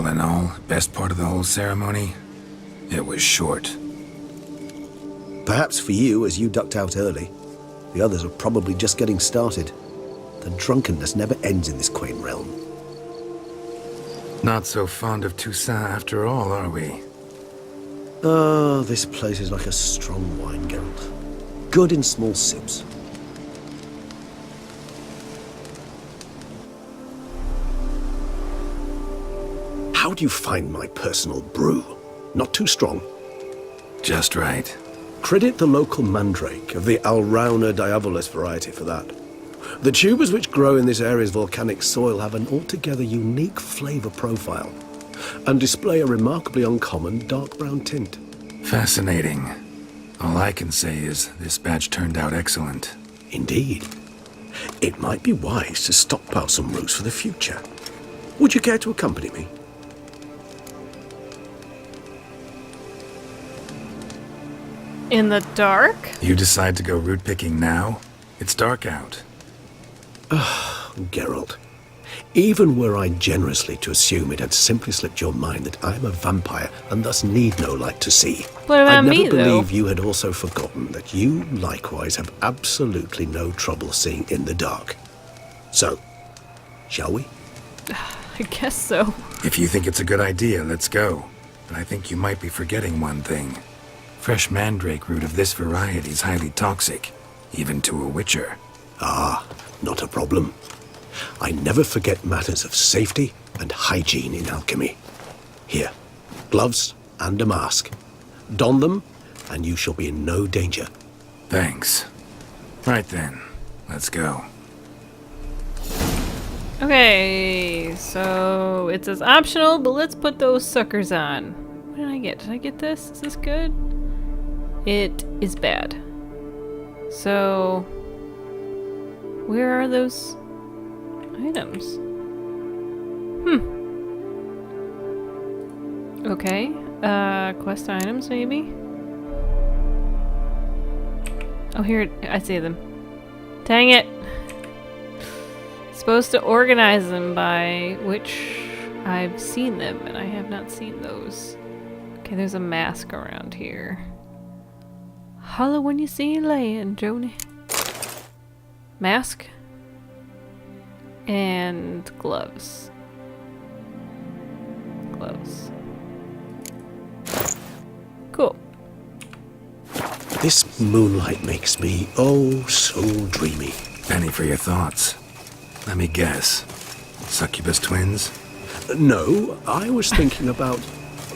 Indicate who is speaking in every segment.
Speaker 1: All in all, best part of the whole ceremony? It was short.
Speaker 2: Perhaps for you, as you ducked out early. The others are probably just getting started. The drunkenness never ends in this quaint realm.
Speaker 1: Not so fond of Toussaint after all, are we?
Speaker 2: Ah, this place is like a strong wine, Geralt. Good in small sips. How do you find my personal brew? Not too strong.
Speaker 1: Just right.
Speaker 2: Credit the local mandrake of the Alrauna diavolis variety for that. The tubers which grow in this area's volcanic soil have an altogether unique flavour profile and display a remarkably uncommon dark brown tint.
Speaker 1: Fascinating. All I can say is this batch turned out excellent.
Speaker 2: Indeed. It might be wise to stockpile some roots for the future. Would you care to accompany me?
Speaker 3: In the dark?
Speaker 1: You decide to go root picking now? It's dark out.
Speaker 2: Geralt, even were I generously to assume it had simply slipped your mind that I am a vampire and thus need no light to see,
Speaker 3: What about
Speaker 2: I'd never
Speaker 3: me,
Speaker 2: believe
Speaker 3: though?
Speaker 2: you had also forgotten that you likewise have absolutely no trouble seeing in the dark. So, shall we?
Speaker 3: I guess so.
Speaker 1: If you think it's a good idea, let's go. But I think you might be forgetting one thing. Fresh mandrake root of this variety is highly toxic, even to a witcher.
Speaker 2: Ah, not a problem. I never forget matters of safety and hygiene in alchemy. Here, gloves and a mask. Don them, and you shall be in no danger.
Speaker 1: Thanks. Right then, let's go.
Speaker 3: Okay, so it says optional, but let's put those suckers on. What did I get? Did I get this? Is this good? It is bad. So, where are those items? Okay, quest items maybe? Oh, here, I see them. Dang it! Supposed to organize them by which I've seen them, and I have not seen those. Okay, there's a mask around here. Holla when you see land, Joni. Mask. And gloves. Gloves. Cool.
Speaker 2: This moonlight makes me, oh, so dreamy.
Speaker 1: Penny for your thoughts. Let me guess. Succubus twins?
Speaker 2: No, I was thinking about,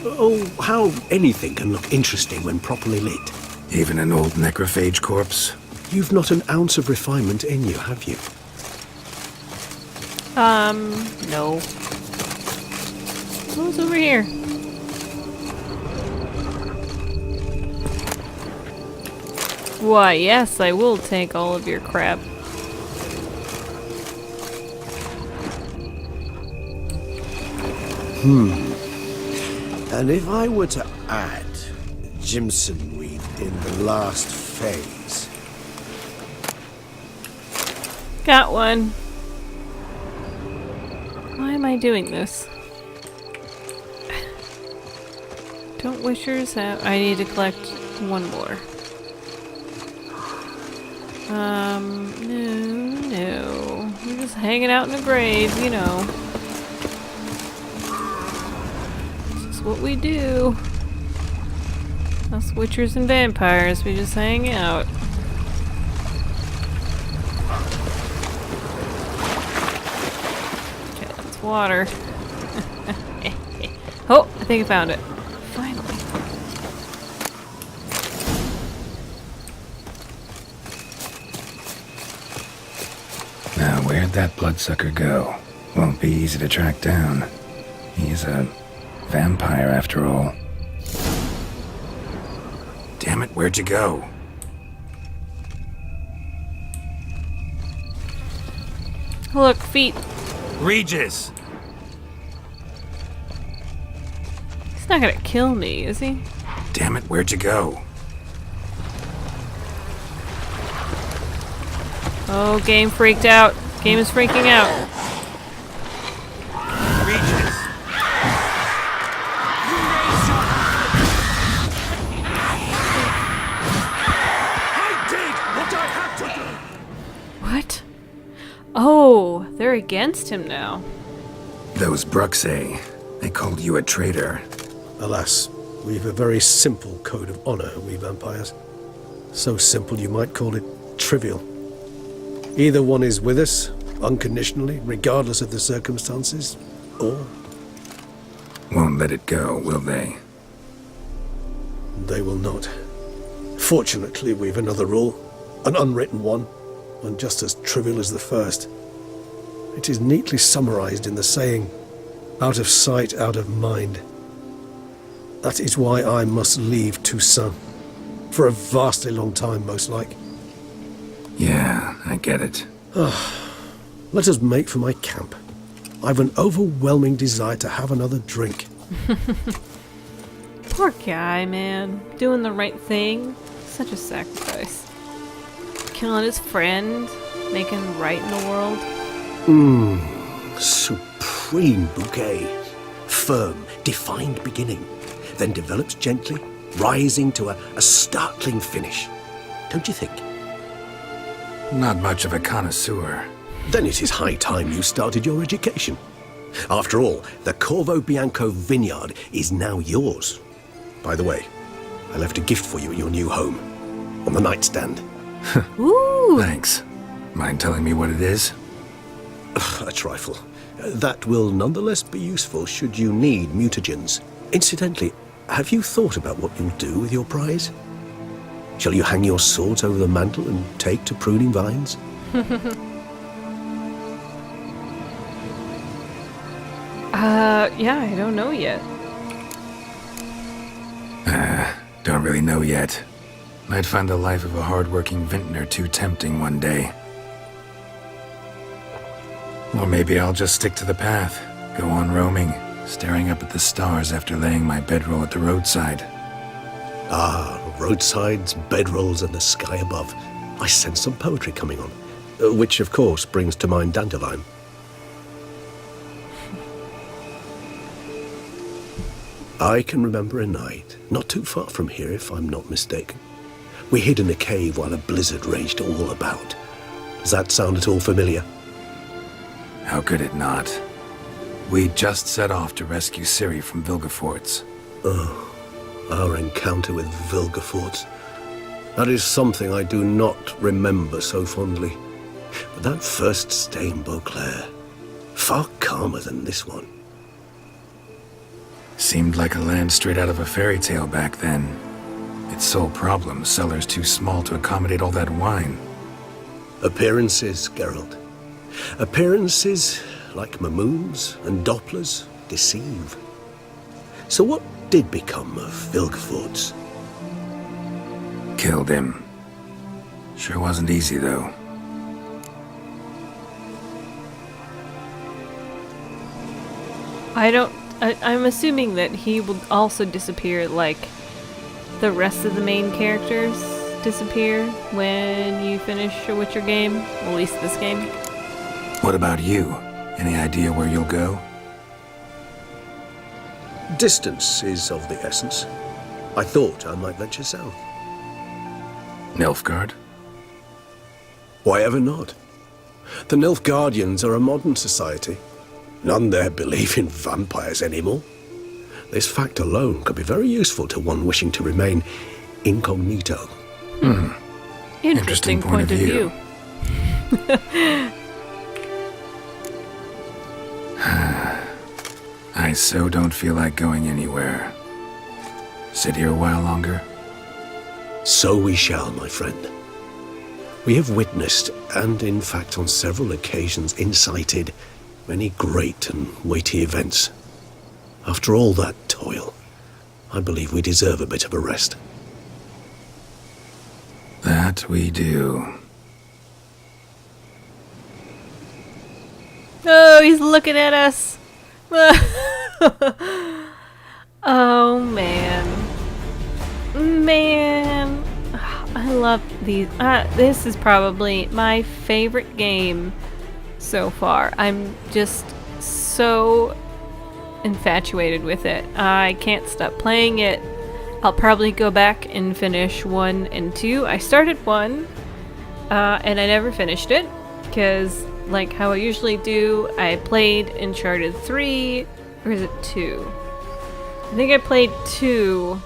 Speaker 2: oh, how anything can look interesting when properly lit.
Speaker 1: Even an old necrophage corpse?
Speaker 2: You've not an ounce of refinement in you, have you?
Speaker 3: No. Who's over here? Why, yes, I will take all of your crap.
Speaker 2: And if I were to add Jimson weed in the last phase...
Speaker 3: Got one. Why am I doing this? Don't wishers have... I need to collect one more. No. We're just hanging out in the grave, you know. This is what we do. Us witchers and vampires, we just hang out. Okay, that's water. Oh, I think I found it. Finally.
Speaker 1: Now, where'd that bloodsucker go? Won't be easy to track down. He's a vampire after all. Damn it, where'd you go?
Speaker 3: Look, feet.
Speaker 1: Regis!
Speaker 3: He's not gonna kill me, is he?
Speaker 1: Damn it, where'd you go?
Speaker 3: Oh, game freaked out. Game is freaking out.
Speaker 1: Regis!
Speaker 3: they're against him now.
Speaker 1: Those Bruxay, they called you a traitor.
Speaker 2: Alas, we've a very simple code of honor, we vampires. So simple you might call it trivial. Either one is with us, unconditionally, regardless of the circumstances, or
Speaker 1: Won't let it go, will they?
Speaker 2: they will not. Fortunately, we've another rule, an unwritten one, and just as trivial as the first. It is neatly summarized in the saying, out of sight, out of mind. That is why I must leave Toussaint. For a vastly long time, most like.
Speaker 1: Yeah, I get it.
Speaker 2: Let us make for my camp. I've an overwhelming desire to have another drink.
Speaker 3: Poor guy, man. Doing the right thing. Such a sacrifice. Killing his friend. Making right in the world.
Speaker 2: Supreme bouquet. Firm, defined beginning. Then develops gently, rising to a startling finish. Don't you think?
Speaker 1: Not much of a connoisseur.
Speaker 2: Then it is high time you started your education. After all, the Corvo Bianco vineyard is now yours. By the way, I left a gift for you at your new home. On the nightstand.
Speaker 3: Ooh!
Speaker 1: Thanks. Mind telling me what it is?
Speaker 2: A trifle. That will nonetheless be useful should you need mutagens. Incidentally, have you thought about what you'll do with your prize? Shall you hang your swords over the mantle and take to pruning vines?
Speaker 3: Yeah, I don't know yet.
Speaker 1: Don't really know yet. Might find the life of a hard-working vintner too tempting one day. Or maybe I'll just stick to the path, go on roaming, staring up at the stars after laying my bedroll at the roadside.
Speaker 2: Ah, roadsides, bedrolls, and the sky above. I sense some poetry coming on. Which, of course, brings to mind Dandelion. I can remember a night, not too far from here if I'm not mistaken. We hid in a cave while a blizzard raged all about. Does that sound at all familiar?
Speaker 1: How could it not? We just set off to rescue Ciri from Vilgefortz.
Speaker 2: Our encounter with Vilgefortz. That is something I do not remember so fondly. But that first stay in Beauclair, far calmer than this one.
Speaker 1: Seemed like a land straight out of a fairy tale back then. Its sole problem, cellars too small to accommodate all that wine.
Speaker 2: Appearances, Geralt. Appearances, like Mamoons and Dopplers, deceive. So what did become of Vilgefortz?
Speaker 1: Killed him. Sure wasn't easy, though.
Speaker 3: I'm assuming that he will also disappear like the rest of the main characters disappear when you finish a Witcher game. At least this game.
Speaker 1: What about you? Any idea where you'll go?
Speaker 2: Distance is of the essence. I thought I might venture south.
Speaker 1: Nilfgaard?
Speaker 2: Why ever not? The Nilfgaardians are a modern society. None there believe in vampires anymore. This fact alone could be very useful to one wishing to remain incognito.
Speaker 3: Interesting point of view.
Speaker 1: I so don't feel like going anywhere. Sit here a while longer?
Speaker 2: So we shall, my friend. We have witnessed, and in fact on several occasions incited, many great and weighty events. After all that toil, I believe we deserve a bit of a rest.
Speaker 1: That we do.
Speaker 3: Oh, he's looking at us. Oh, man. Man. I love these. This is probably my favorite game so far. I'm just so infatuated with it. I can't stop playing it. I'll probably go back and finish 1 and 2. I started 1, and I never finished it because like how I usually do. I played Uncharted 3, or is it 2? I think I played 2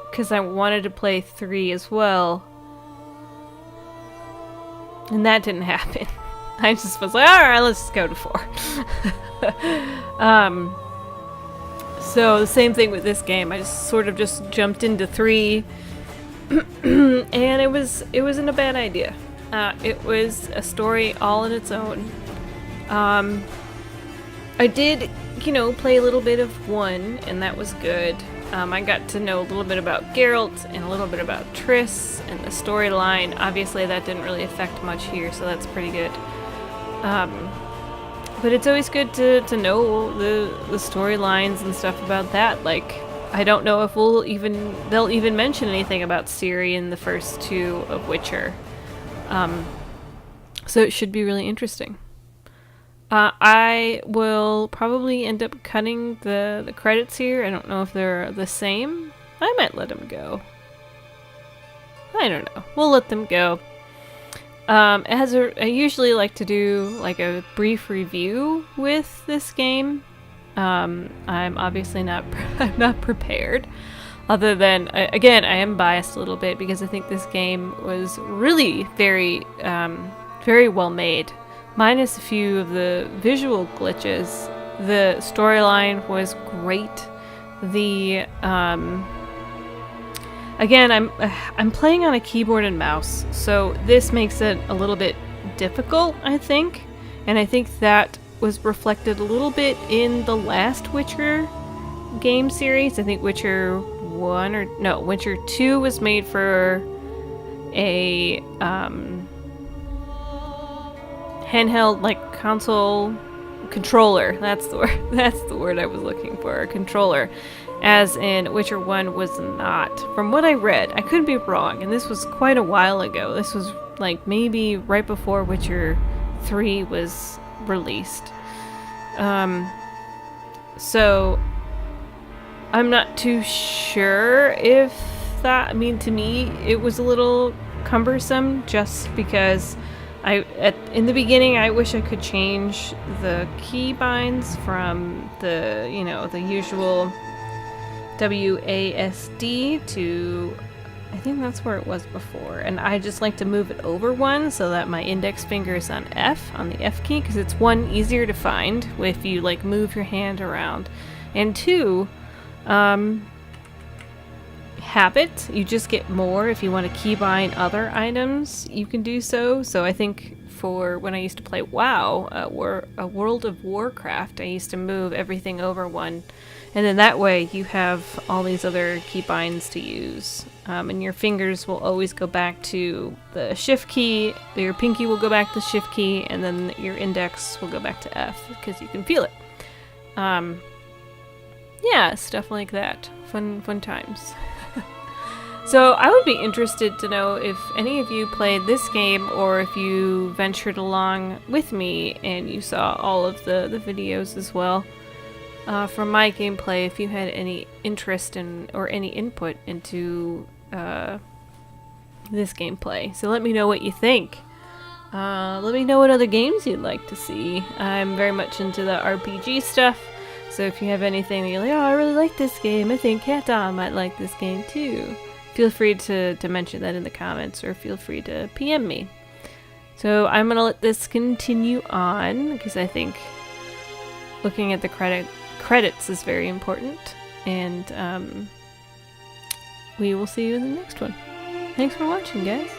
Speaker 3: because I wanted to play 3 as well. And that didn't happen. I just was like, alright, let's just go to 4. So the same thing with this game. I just sort of just jumped into 3, and it wasn't a bad idea. It was a story all on its own. I did, play a little bit of 1, and that was good. I got to know a little bit about Geralt and a little bit about Triss and the storyline. Obviously, that didn't really affect much here, so that's pretty good. But it's always good to know the storylines and stuff about that. Like, I don't know if they'll even mention anything about Ciri in the first 2 of Witcher. So it should be really interesting. I will probably end up cutting the credits here. I don't know if they're the same. I might let them go. I don't know. We'll let them go. I usually like to do like a brief review with this game. I'm obviously not I'm not prepared. Other than, again, I am biased a little bit because I think this game was really very, very well made. Minus a few of the visual glitches. The storyline was great. The, again, I'm playing on a keyboard and mouse, so this makes it a little bit difficult, I think. And I think that was reflected a little bit in the last Witcher game series. I think Witcher 2 was made for a handheld, like, console controller. That's the word I was looking for, a controller. As in Witcher 1 was not. From what I read, I could be wrong, and this was quite a while ago. This was like maybe right before Witcher 3 was released. So I'm not too sure if that, to me, it was a little cumbersome just because in the beginning, I wish I could change the keybinds from the usual WASD to, I think that's where it was before, and I just like to move it over 1 so that my index finger is on F, on the F key, because it's 1, easier to find if you like move your hand around, and 2, habit, you just get more. If you want to keybind other items, you can do so. So I think for when I used to play WoW, World of Warcraft, I used to move everything over 1, and then that way you have all these other keybinds to use, and your fingers will always go back to the shift key, your pinky will go back to the shift key, and then your index will go back to F because you can feel it. Yeah, stuff like that. Fun times. So I would be interested to know if any of you played this game, or if you ventured along with me and you saw all of the videos as well from my gameplay, if you had any interest in or any input into this gameplay. So let me know what you think. Let me know what other games you'd like to see. I'm very much into the RPG stuff, so if you have anything that you're like, oh, I really like this game, I think Cat might like this game too, feel free to mention that in the comments, or feel free to PM me. So I'm going to let this continue on, because I think looking at the credits is very important, and we will see you in the next one. Thanks for watching, guys.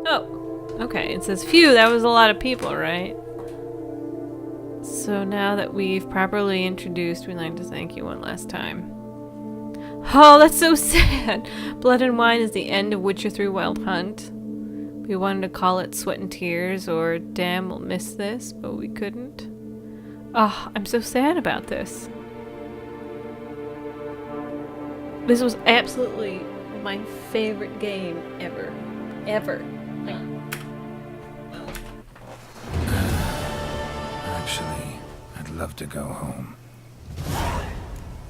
Speaker 3: Oh, okay. It says, phew, that was a lot of people, right? So now that we've properly introduced, we'd like to thank you one last time. Oh, that's so sad. Blood and Wine is the end of Witcher 3 Wild Hunt. We wanted to call it Sweat and Tears or Damn, we'll miss this, but we couldn't. Oh, I'm so sad about this. This was absolutely my favorite game ever. Ever.
Speaker 1: Actually, I'd love to go home.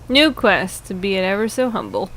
Speaker 3: New quest, to be it ever so humble.